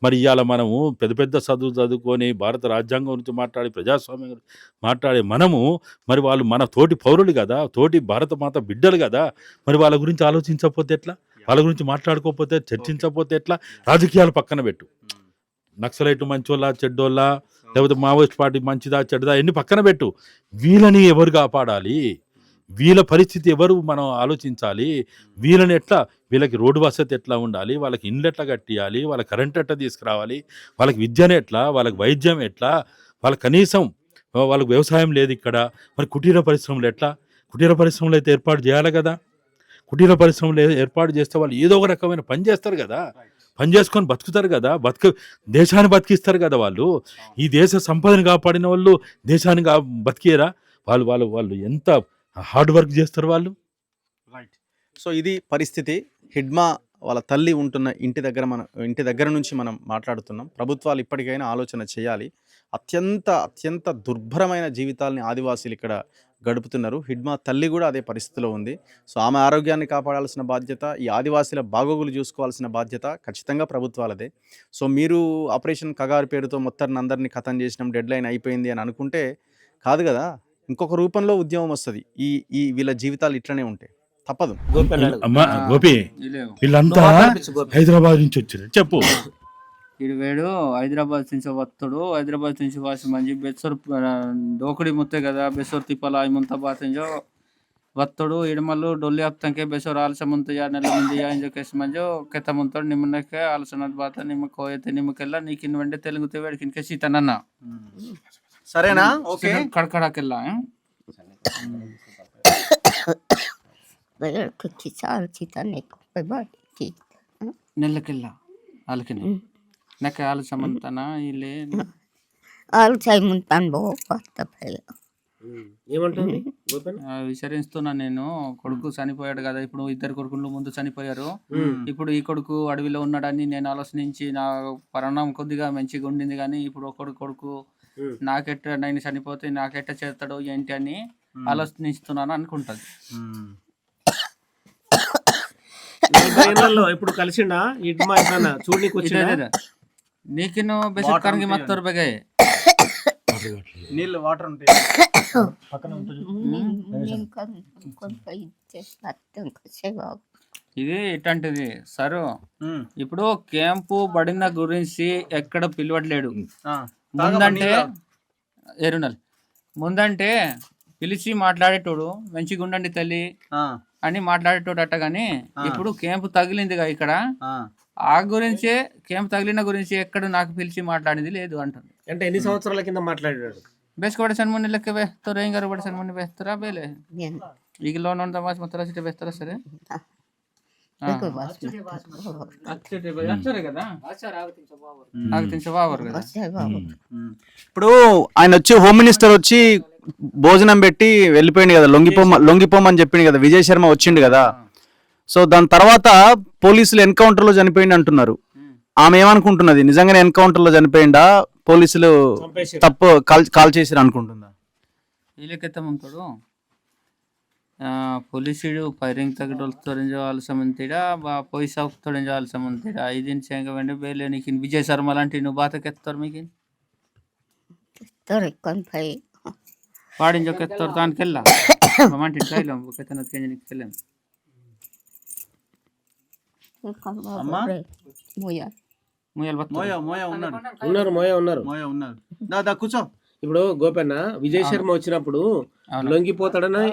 మరి ఇవాళ మనము పెద్ద చదువుకొని భారత రాజ్యాంగం గురించి మాట్లాడి, ప్రజాస్వామ్యం గురించి మాట్లాడే మనము, మరి వాళ్ళు మన తోటి పౌరులు కదా, తోటి భారత మాత బిడ్డలు కదా, మరి వాళ్ళ గురించి ఆలోచించకపోతే ఎట్లా, వాళ్ళ గురించి మాట్లాడుకోకపోతే, చర్చించకపోతే ఎట్లా? రాజకీయాలు పక్కన పెట్టు, నక్సలైట్ మంచోళ్ళ చెడ్డోళ్ళ, లేకపోతే మావోయిస్ట్ పార్టీ మంచిదా చెడ్డదా ఎన్ని పక్కన పెట్టు, వీళ్ళని ఎవరు కాపాడాలి, వీళ్ళ పరిస్థితి ఎవరు మనం ఆలోచించాలి. వీళ్ళకి రోడ్డు వసతి ఎట్లా ఉండాలి, వాళ్ళకి ఇండ్లు ఎట్లా కట్టియాలి, వాళ్ళకి కరెంట్ ఎట్లా తీసుకురావాలి, వాళ్ళకి విద్యను ఎట్లా, వాళ్ళకి వైద్యం ఎట్లా, వాళ్ళకి కనీసం వాళ్ళకి వ్యవసాయం లేదు ఇక్కడ. మరి కుటీర పరిశ్రమలు ఎట్లా? కుటీర పరిశ్రమలు అయితే ఏర్పాటు చేయాలి కదా. కుటీర పరిశ్రమలు ఏర్పాటు చేస్తే వాళ్ళు ఏదో ఒక రకమైన పని చేస్తారు కదా, పని చేసుకొని బతుకుతారు కదా, దేశాన్ని బతికిస్తారు కదా. వాళ్ళు ఈ దేశ సంపదను కాపాడిన వాళ్ళు దేశాన్ని బతికేరా? వాళ్ళు ఎంత హార్డ్ వర్క్ చేస్తారు వాళ్ళు. రైట్. సో ఇది పరిస్థితి. హిడ్మా వాళ్ళ తల్లి ఉంటున్న ఇంటి దగ్గర నుంచి మనం మాట్లాడుతున్నాం. ప్రభుత్వాలు ఇప్పటికైనా ఆలోచన చేయాలి. అత్యంత దుర్భరమైన జీవితాలని ఆదివాసీలు ఇక్కడ గడుపుతున్నారు. హిడ్మా తల్లి కూడా అదే పరిస్థితిలో ఉంది. సో ఆమె ఆరోగ్యాన్ని కాపాడాల్సిన బాధ్యత, ఈ ఆదివాసీల బాగోగులు చూసుకోవాల్సిన బాధ్యత ఖచ్చితంగా ప్రభుత్వాలదే. సో మీరు ఆపరేషన్ కగారు పేరుతో మొత్తాన్ని అందరినీ ఖతం చేసినాం, డెడ్ లైన్ అయిపోయింది అని అనుకుంటే కాదు కదా. ఇంకొక రూపంలో ఉద్యమం వస్తుంది. ఈ వీళ్ళ జీవితాలు ఇట్లనే ఉంటాయి, తప్పదు. గోపి, వీళ్ళంతా హైదరాబాద్ నుంచి వచ్చారు, చెప్పు. వీడు హైదరాబాద్ నుంచి వస్తాడు, హైదరాబాద్ నుంచి వాసి మంచి బెస్సోర్ డోకడి ముత్తే కదా, బెస్సోర్ తిప్పల ముంత బాతింజో వస్తాడు. ఇడమల్లు డొల్లి హప్తంకే బెస్సోర్ ఆలస ముంత నెల ముందు కేసు మంజో కెత్త ముంతాడు. నిమ్మకే ఆలసన బాత నిమ్మ కోయతే నిమ్మకెళ్ళ నీకిన్ వెంటే తెలుగుతే వేడికిన్కే సీతనన్న సరేనా? ఓకే, కడకడాకెళ్ళ నెల్లకెళ్ళ ఆలకిని నాకు ఆలసమంతనా ఇల్లే విచారిస్తున్నా నేను. కొడుకు చనిపోయాడు కదా, ఇప్పుడు 2 కొడుకులు ముందు చనిపోయారు. ఇప్పుడు ఈ కొడుకు అడవిలో ఉన్నాడని నేను ఆలోచించి నా పరిణామం కొద్దిగా మంచిగా ఉండింది. కానీ ఇప్పుడు కొడుకు నేను చనిపోతే నాకెట్ట చేస్తాడో ఏంటి అని ఆలోచిస్తున్నాను అనుకుంటది. ఇప్పుడు కలిసిండా చూడడానికి నీకు బెసర్కానికి మత్తోర్ బెగాయే నీళ్ళు వాటర్ ఉంటాయి. ఇది ఇట్లాంటిది సారు. ఇప్పుడు క్యాంపు బడిన గురించి ఎక్కడ పిలవట్లేడు. ముందంటే ఎరునల్ ముందంటే పిలిచి మాట్లాడేటోడు మంచిగా ఉండండి తల్లి అని మాట్లాడేటోడు అట్ట. గాని ఇప్పుడు క్యాంపు తగిలిందిగా ఇక్కడ, ఆ గురించే క్యాంపు తగిలిన గురించి ఎక్కడ నాకు పిలిచి మాట్లాడింది లేదు అంటాను. అంటే ఎన్ని సంవత్సరాల కింద మాట్లాడాడు? बेस को बड़े सनमुनि लग के बेहतर रहेंगे और बड़े सनमुनि बेहतर आ बेले ಈಗ ಲೋನ್ ಒಂದು ತಮಾಸ್ ಮಾತ್ರ ಸಿಟಿ ಬೇಸ್ತರ ಸರಿ ఇప్పుడు ఆయన వచ్చి హోమ్ మినిస్టర్ వచ్చి భోజనం పెట్టి వెళ్ళిపోయింది కదా, లొంగిపోమని చెప్పింది కదా, విజయ్ శర్మ వచ్చిండు కదా. సో దాని తర్వాత పోలీసులు ఎన్కౌంటర్ లో చనిపోయింది అంటున్నారు. ఆమె ఏమనుకుంటున్నది, నిజంగానే ఎన్కౌంటర్ లో చనిపోయిందా, పోలీసులు తప్పు కాల్ చేసిరు అనుకుంటుందా? వీళ్ళకెత్తం ఉంటాడు ಪೊಲೀಸಿಡು ಫೈರಿಂಗ್ ತಗೊಂಡೋಲ್ತೊರಿಂಜಾಲ್ಸಮಂತಿಡ ಪೊಯ್ಸಾ ತೊಡೆಂಜಾಲ್ಸಮಂತಿಡ ಐದಿನ ಶೇಂಗ ವೆಂಡ ಬೇಲೆ ನೀಕಿನ್ ವಿಜಯ್ ಶರ್ಮಾ లాంటి నువ్వు బాతకెత్తారు మీకిన్ పాడింజోకెత్తారు దానికెళ్ళా మంటి ట్రైలం కెత్తన కేంజనికి వెళ్ళాం అమ్మా ఉన్నారు. దాదా కూర్చో. ఇప్పుడు గోపన్న విజయ్ శర్మ వచ్చినప్పుడు లొంగిపోతాడని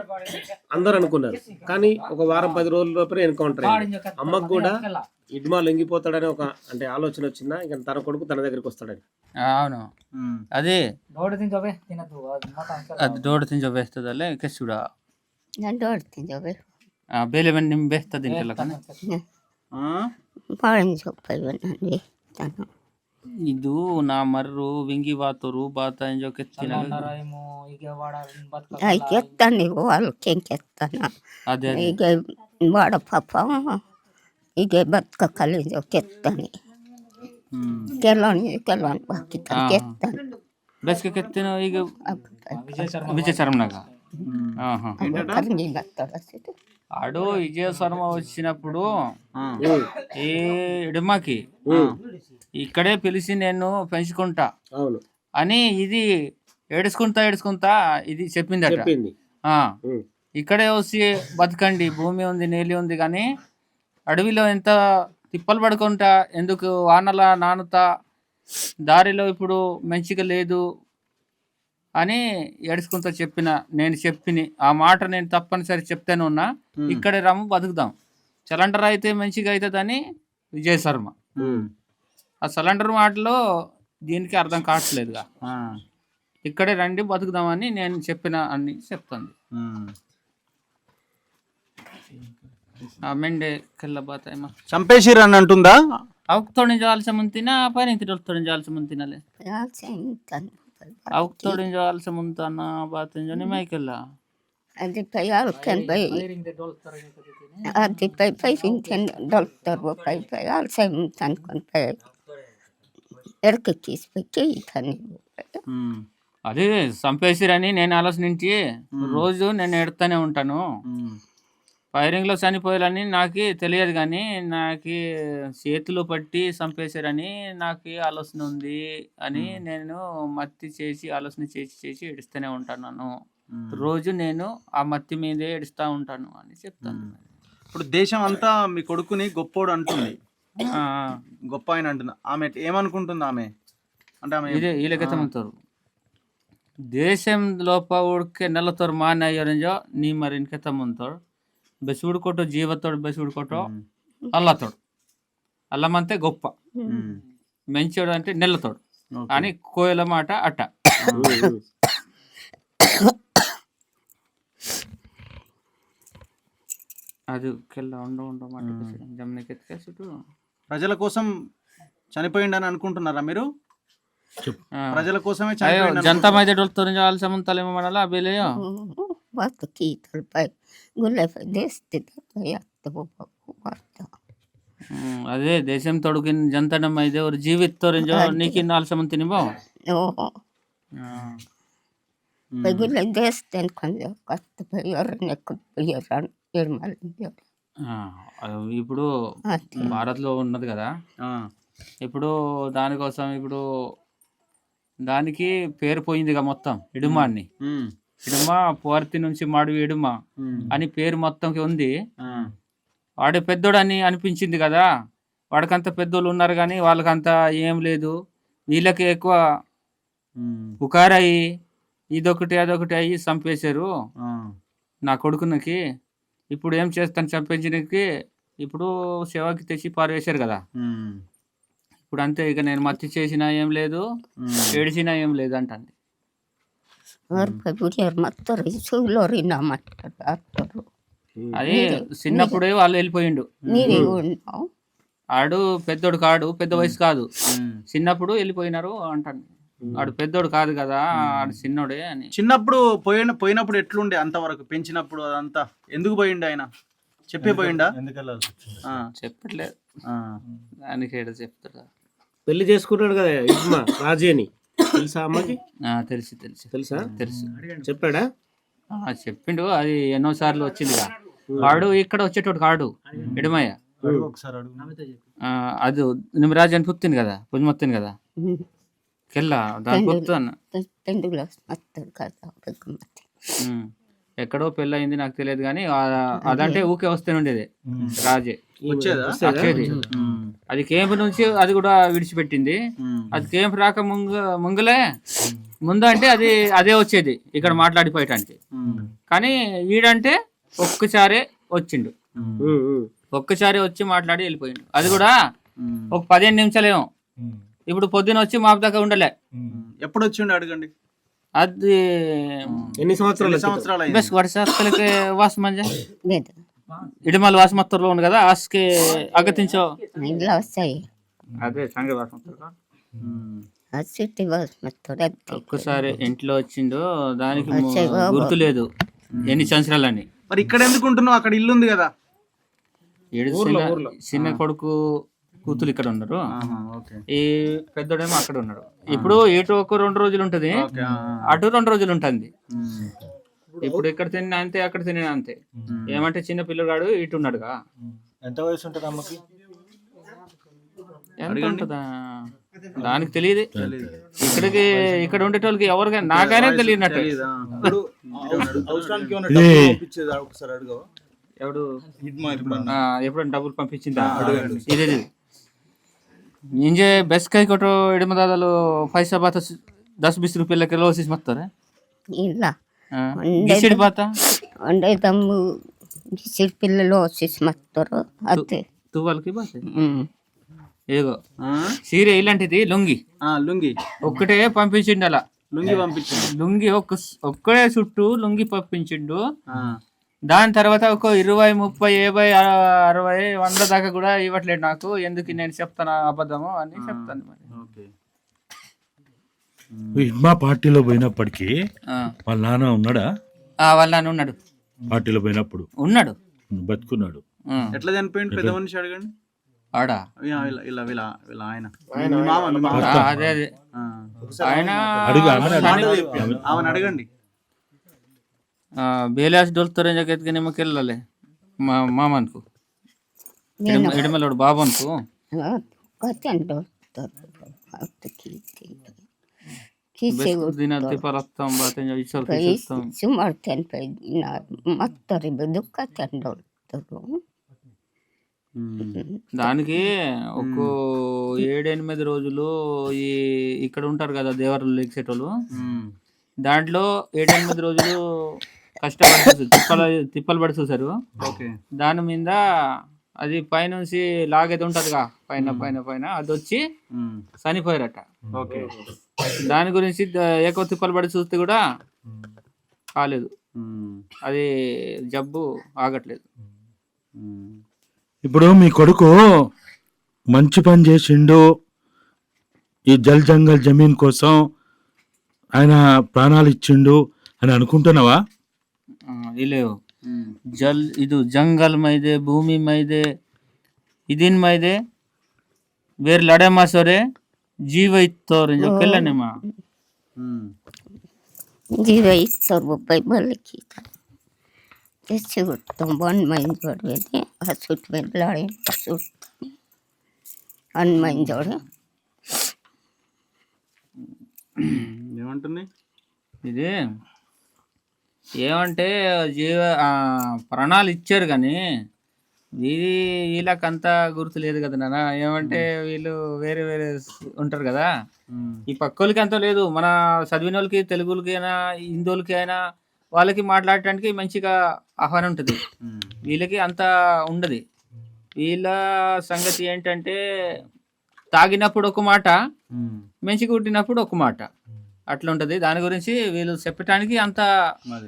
అందరు అనుకున్నారు, కానీ ఒక వారం 10 రోజుల లోపల ఎన్కౌంటర్ అయింది. అమ్మకు కూడా ఇడ్మా లొంగిపోతాడని ఒక అంటే ఆలోచన వచ్చిందా, ఇంకా తన కొడుకు తన దగ్గరికి వస్తాడని? అవును, అదే దోడు తింజో వేస్తుందలే కెసుడా ಬೇಲೆ ಬನ್ನಿ ನಿಮ್ ಬೇಸ್ತದ ಇದು ನಾ ಮರ್ರು ವಿಂಗಿ ಬಾತರು ಬಾತ ಎಂಜೋ ಕೆತ್ತಿನ ಅದೇ ಈಗ ಬಾಡ ಪಾಪ ಈಗ ಬದುಕ ಕಲಿಜೋ ಕೆತ್ತಾನೆ ಕೆಲವೊಂದು ಬಾಕಿ ಕೆತ್ತಾನೆ ಬೇಸಿಗೆ ಕೆತ್ತಿನ ಈಗ ವಿಜಯ ಶರ್ಮನಾಗ ఆడు విజయ శర్మ వచ్చినప్పుడు ఏ ఎడమకి ఇక్కడే పిలిచి నేను పెంచుకుంటా అని ఇది ఏడుచుకుంటా ఇది చెప్పిందట. ఇక్కడే వచ్చి బతకండి, భూమి ఉంది నేలి ఉంది, కానీ అడవిలో ఎంత తిప్పలు పడుకుంటా ఎందుకు వానల నానుతా దారిలో ఇప్పుడు మంచిగా లేదు అని ఏడుచుకుంటూ నేను చెప్పిన ఆ మాట నేను తప్పనిసరి చెప్తాను ఉన్నా, ఇక్కడే రమ్ము బతుకుదాం, సిలిండర్ అయితే మంచిగా అవుతుందని విజయ్ శర్మ. ఆ సిలిండర్ మాటలో దీనికి అర్థం కావట్లేదుగా, ఇక్కడే రండి బతుకుదామని నేను చెప్పిన అని చెప్తుంది. మెండే కెల్ల బాత చంపేసిరు అని అంటుందా? అవుతోడి జాల్స ముంతినా పైన తిరుగుతోడి జాల్స ముంతినాలే అవుతోడి జాల్స ముంతన్న బాత మైకెల్లా అది పై ఆల్కన్ పై అది పై పై సించన్ డాక్టర్ పై పై ఆల్సై ముంతన్ కొన్ పై ఎర్క తీసి పెట్టి ఇతని అదే చంపేసిరని నేను ఆలోచించి రోజు నేను ఎడతానే ఉంటాను. ఫైరింగ్లో చనిపోయారని నాకు తెలియదు, కానీ నాకు చేతులు పట్టి చంపేశారని నాకు ఆలోచన ఉంది అని నేను మత్తి చేసి ఆలోచన చేసి ఏడుస్తూనే ఉంటాను. రోజు నేను ఆ మత్తి మీదే ఏడుస్తూ ఉంటాను అని చెప్తాను. ఇప్పుడు దేశం అంతా మీ కొడుకుని గొప్పోడు అంటుంది, గొప్ప ఆయన అంటుంది. ఆమె ఏమనుకుంటుంది? ఆమె అంటే ఆమె ఇదే వీళ్ళకెత్తమంటారు దేశం లోప ఉడికే నెలతోరు మాన అయ్యారంజో నీ మరి ఇంకెత్తమంతాడు బెసుడుకోటో జీవతోడు బెసుడుకోటో అల్లతోడు అల్లమంతే గొప్ప మంచోడు అంటే నెల్లతోడు అని కోయల మాట అట్ట. అది ప్రజల కోసం చనిపోయిండని అనుకుంటున్నారా మీరు? ప్రజల కోసమే జనతా మైదే డోల్తో ఆల్సమంతలేమో మనలా అబేలేయో అదే దేశం తొడుగిన జంతడం అయితే ఒక జీవితో నీకు ఆల్సమం తినిబో ఇప్పుడు భారత్ లో ఉన్నది కదా, ఇప్పుడు దానికోసం ఇప్పుడు దానికి పేరు పోయిందిగా మొత్తం ఇడుమాన్ని. ఇడుమ పోర్తి నుంచి మాడువి ఇడుమ అని పేరు మొత్తంకి ఉంది. వాడే పెద్దోడు అని అనిపించింది కదా, వాడికంత పెద్దోళ్ళు ఉన్నారు కానీ వాళ్ళకంతా ఏం లేదు. వీళ్ళకి ఎక్కువ పుకారయ్యి ఇదొకటి అదొకటి అయ్యి చంపేశారు నా కొడుకునకి. ఇప్పుడు ఏం చేస్తాను చంపించడానికి? ఇప్పుడు సేవకి తెచ్చి పారేశారు కదా. ఇప్పుడు అంతే, ఇక నేను మత్తి చేసినా ఏం లేదు, ఏడిచినా ఏం లేదు అంటుంది. అది చిన్నప్పుడే వాళ్ళు వెళ్ళిపోయిండు. ఆడు పెద్దోడు కాడు, పెద్ద వయసు కాదు, చిన్నప్పుడు వెళ్ళిపోయినారు అంటాను. ఆడు పెద్దోడు కాదు కదా, ఆడు చిన్నోడే అని. చిన్నప్పుడు పోయినప్పుడు ఎట్లుండే అంతవరకు పెంచినప్పుడు? అదంతా ఎందుకు పోయిండు ఆయన? చెప్పే పోయిండా? చెప్పట్లేదు దానికి ఏదో చెప్తాడు. పెళ్లి చేసుకున్నాడు కదా ఇడ్మా రాజీ అని, తెలుసా అమ్మకి? తెలుసు తెలుసా? తెలుసు. చెప్పాడా? చెప్పిండు. అది ఎన్నోసార్లు వచ్చిందిగా. వాడు ఇక్కడ వచ్చేటోడు కాడు ఇడమయ్య. అది నిమరాజు అని పుత్తింది కదా, పుంజమొత్తింది కదా కెల్లా దాని పుత్తాను. ఎక్కడో పెళ్ళి అయింది నాకు తెలియదు కానీ అదంటే ఊకే వస్తూనే ఉండేది రాజే వచ్చేది. అది కేంపు నుంచి అది కూడా విడిచిపెట్టింది. అది కేంపు రాక ముంగలే ముందు అంటే అది అదే వచ్చేది ఇక్కడ మాట్లాడిపోయటానికి. కానీ వీడంటే ఒక్కసారే వచ్చిండు, ఒక్కసారి వచ్చి మాట్లాడి వెళ్ళిపోయిండు. అది కూడా ఒక 15 నిమిషాలేమో. ఇప్పుడు పొద్దున వచ్చి మాపు దాకా ఉండలే. ఎప్పుడు వచ్చిండు అడగండి. అది ఎన్ని సంవత్సరాలు? బస్ వర్షాలకి వాస్ మంజ ఇడమల్ వాస్ మత్తర్లో ఉంది కదా, ఆస్కి అగతించో అదే సంగ వాస్ ఒక్కసారి ఇంట్లో వచ్చిండు. దానికి గుర్తు లేదు ఎన్ని సంవత్సరాలని. మరి ఇక్కడ ఎందుకు ఉంటున్నావు? అక్కడ ఇల్లు ఉంది కదా. చిన్న కొడుకు కూతురు ఇక్కడ ఉన్నారు, ఈ పెద్దోడేమో అక్కడ ఉన్నాడు. ఇప్పుడు ఇటు ఒక 2 రోజులు ఉంటది, అటు 2 రోజులు ఉంటుంది. ఇప్పుడు ఇక్కడ తిన్నా అంతే, అక్కడ తిన్నా అంతే. ఏమంటే చిన్న పిల్లగాడు ఇటు ఉన్నాడుగా. ఎంత వయసు ఉంటుంది అమ్మకి? ఎంత ఉంటుందా దానికి తెలియదు. ఇక్కడ ఉండేటోళ్ళకి ఎవరికైనా నాకైనా తెలియనట్టు. ఎవడు ఎప్పుడైనా డబ్బులు పంపించిందా? ఇది ఇంజే బెస్ట్ కై కొట్టో ఇడమ దాదాలు పైసా బాత 10-20 రూపాయల కిలో వచ్చేసి మత్తారా ಇಲ್ಲ గిసిడి బాత ಒಂದೈದಮ್ಮು ಗಿಸಿಡ್ పిల్లలు వచ్చేసి మత్తారు అదే తువ్వాలకి బాత. ఏగో సీరే ఇలాంటిది లుంగి ఒక్కటే పంపించిండు. అలా లుంగి ఒక్కడే చుట్టూ లుంగి పంపించిండు. దాని తర్వాత ఒక 20, 30, 50, 60, 100 దాకా కూడా ఇవ్వట్లేదు నాకు. ఎందుకు నేను చెప్తాను అబద్ధము అని చెప్తాను. ఇడ్మా పార్టీలో పోయినప్పటికీ వాళ్ళ నాన్న ఉన్నాడా? వాళ్ళ నాన్న ఉన్నాడు. పార్టీలో పోయినప్పుడు ఉన్నాడు, బతుకున్నాడు. ఎట్లా చనిపోయింది? పెద్ద మనిషి అడగండి. ఆడా ఆయన అదే ఆయన అడగండి. ಬೇಲಾಸ್ ಡೋಲ್ತಾರೆ ಜಗತ್ಗೆ ನಿಮಗೆ ಎಲ್ಲಲೆ ಮಾಮನ್ಕು ಎಡಮಲೋಡು ಬಾಬನ್ಕು ದಿನ ತಿಪ್ಪರತ್ತಂ ಬಾತೆಂಜ ಇಸಲ್ ಕಿಸತ್ತಂ ಸುಮಾರ್ತೇನ್ ಪೈ ಮತ್ತರಿ ದುಃಖ ತಂಡೋಳ್ತರು. దానికి ఒక 7-8 రోజులు ఇక్కడ ఉంటారు కదా దేవరలు లెక్సేటోళ్ళు, దాంట్లో 7-8 రోజులు కష్టపడి తిప్పలు పడి చూసారు. దాని మీద అది పైనుంచి లాగేది ఉంటదిగా పైన అది వచ్చి చనిపోయారట. దాని గురించి ఎక్కువ తిప్పలు పడి చూస్తే కూడా కాలేదు, అది జబ్బు ఆగట్లేదు. ఇప్పుడు మీ కొడుకు మంచి పని చేసిండు, ఈ జల్ జంగల్ జమీన్ కోసం ఆయన ప్రాణాలు ఇచ్చిండు అని అనుకుంటున్నావా? ಇಲ್ಲೇವು ಇದು ಜಂಗಲ್ ಮೈದೆ ಭೂಮಿ ಮೈದೆ ಇದಿನ್ ಮೈದೆ ಬೇರೆ ಲಡೆ ಮಾಸೋರೆ ಜೀವ ಇತ್ತವ್ರೆ ಕೆಲ್ಲ ನಿಮ್ಮ ಜೀವ ಇತ್ತವ್ರು ಬೈಬಲ್ಕಿ ಎಷ್ಟು ತೊಂಬನ್ ಮೈನ್ ಜೋಡ್ಬೇಡಿ ಹಸುಟ್ ಮೇಲೆ ಲಡೆ ಹಸುಟ್ತಾನೆ ಅನ್ ಮೈನ್ ಜೋಡೆ ఏమంటుంది ఇది ఏమంటే ప్రాణాలు ఇచ్చారు కానీ వీళ్ళకంతా గుర్తు లేదు కదా నాన్న. ఏమంటే వీళ్ళు వేరే వేరే ఉంటారు కదా, ఈ పక్కోళ్ళకి అంత లేదు. మన చదివిన వాళ్ళకి, తెలుగులకి అయినా హిందువులకి అయినా వాళ్ళకి మాట్లాడటానికి మంచిగా ఆహ్వానం ఉంటుంది, వీళ్ళకి అంత ఉండదు. వీళ్ళ సంగతి ఏంటంటే తాగినప్పుడు ఒక మాట, మంచిగా కుట్టినప్పుడు ఒక మాట, అట్లా ఉంటుంది. దాని గురించి వీళ్ళు చెప్పటానికి అంత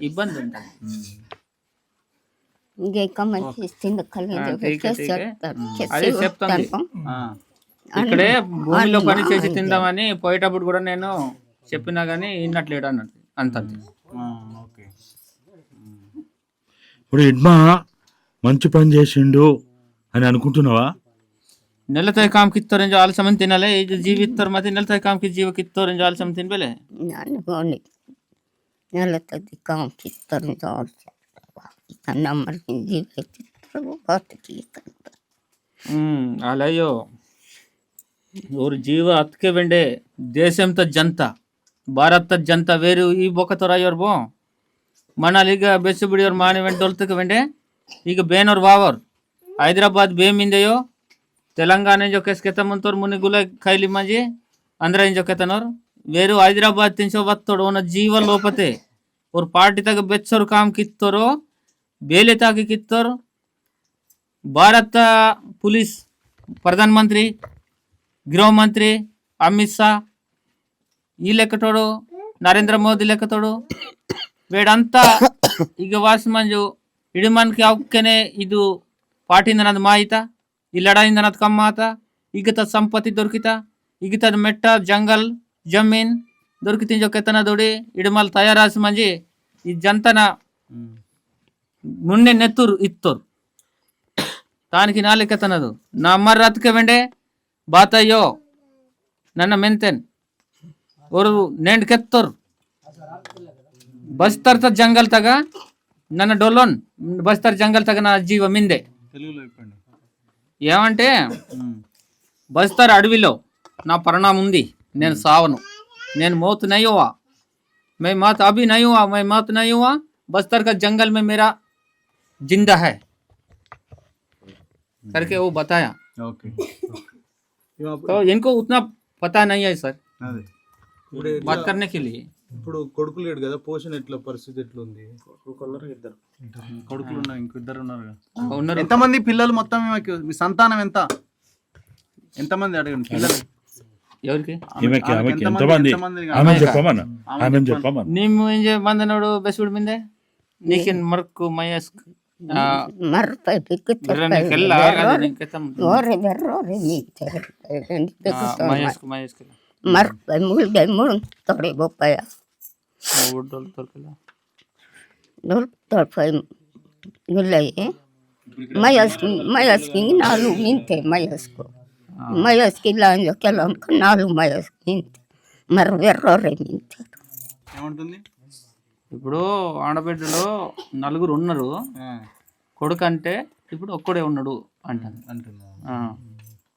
ఇబ్బంది ఉంటుంది. అదే చెప్తాను, ఇక్కడే భూమిలో పని చేసి తిందామని పోయేటప్పుడు కూడా నేను చెప్పినా గానీ విన్నట్లేడు అన్నట్టు అంత. ఇప్పుడు ఇడ్మా మంచి పని చేసిండు అని అనుకుంటున్నావా? ನೆಲತಾಯಿ ಕಾಮ್ ಕಿತ್ತೋರೆಂಜ ಆಲ್ ಸಮನ್ ತಿನ್ನಲೆ ಜೀವಿತ್ತೋರ್ ಮತ್ತೆ ನೆಲತಾಯಿ ಕಾಮ್ ಕಿ ಜೀವ ಕಿತ್ತೋರೆಂಜ ಆಲ್ ಸಮನ್ ತಿನ್ಬೇಲೆ ನಾನು ನೆಲತಾಯಿ ಕಾಮ್ ಕಿತ್ತೋರೆಂಜ ಆಲ್ ನಮ್ಮ ಜೀವ ಕಿತ್ತೋರು ಬಾತಕಿ ಅಲಯ್ಯೋ ಅವ್ರ ಜೀವ ಹತ್ಕೆ ಬೆಂಡೆ ದೇಶಂತ ಜಂತ ಭಾರತ ಜಂತ వేరు ఈ బొక్కతోర అయ్యోర్ బో మనాలి ಈಗ బెస్సు బిడియోర్ మాని వెంట దొల్తక వెండే ಈಗ ಬೇನೋರ್ ವಾವರ್ హైదరాబాద్ బేమిందయో తెలంగాణ जो केस केता मंतोर मुनि गुला खैली माजी अंदर जो केतनोर वेरू हैदराबाद 372 ओन जीव लोपते और पार्टी तक बेचोर काम कित्तोरो बेले ताकि कित्तोर भारत पुलिस प्रधानमंत्री गृह मंत्री अमित शाह ఈ లెక్కతోడు నరేంద్ర మోదీ లెక్కతోడు వేడంతా ಈಗ ವಾಸ್ ಮಂಜು ಇಡಿಮನ್కి ಅವಕ್ಕನೆ ಇದು ಪಾರ್ಟಿಂದ ನದ್ ಮಾಯಿತ ಈ ಲಡಾಯಿಂದ ನದ್ ಕಮ್ಮಾತ ಈಗ ತದ್ ಸಂಪತ್ತಿ ದೊರಕಿತ ಈಗ ತದ್ ಮೆಟ್ಟ ಜಂಗಲ್ ಜಮೀನ್ దొరికితే జొక్కెత్తన దొడి ఇడమల్ తయారాసి మంచి ఈ జంతన నుండి నెత్తురు ఇత్తోరు దానికి నాలుకెత్తనదు నా అమ్మర్ రత్కే వెండే బాతయ్యో ನನ್ನ ಮೆಂತೆನ್ ಅವರು ನೆಂಡ್ ಕೆತ್ತೋರು ಬಸ್ತರ್ ತ ಜಂಗಲ್ ತಗ ನನ್ನ ಡೊಲೋನ್ బస్తర్ జంగల్ తగ నా జీవ మిందే. ఏమంటే బస్తర్ అడవిలో నా పరిణామం ఉంది, నేను సావను, నేను మौत नहीं हुआ, मैं मौत अभी नहीं हुआ, मैं मौत नहीं हुआ, बस्तर का जंगल में मेरा जिंदा है करके वो बताया. तो इनको उतना पता नहीं है सर बात करने के लिए. ఇప్పుడు కొడుకు లేడు కదా, పోషణ ఎట్లా, పరిస్థితి ఎట్లా ఉంది? కొడుకులు ఉన్నారు, ఇంకిద్దరు ఉన్నారు కదా. ఉన్నారు. ఎంతమంది పిల్లలు మొత్తం మీ సంతానం ఎంత? ఎంతమంది అడగండి పిల్లలు ఎవరికి ఆమెకి ఎంతమంది? ఆమె చెప్పమన్నా, ఆమె చెప్పమన్నా. ನಿಮ್ಮ ಇಂಜೆ ಬಂದನೋಡು ಬೆಸ್ಬಿಡ್ ಮಿಂದೆ ನೀಕಿನ್ ಮರ್ಕು ಮಯಸ್ಕ್ ಮರ್ಪೆಲ್ಲ ಮಯಸ್ಕ್ ಮಯಸ್ಕ್ marpa mulda mun tore bopaya ಡೋಲ್ ತೋರ್ಕಲ್ಲ dol torpa gulai mayaskin nalu minte mayaskin lanjo kelam nalu mayaskin marverrore minte. ఏమంటుంది? ఇప్పుడు ఆడబిడ్డలో నలుగురు ఉన్నారు, కొడుకు అంటే ఇప్పుడు ఒక్కడే ఉన్నాడు అంటాను.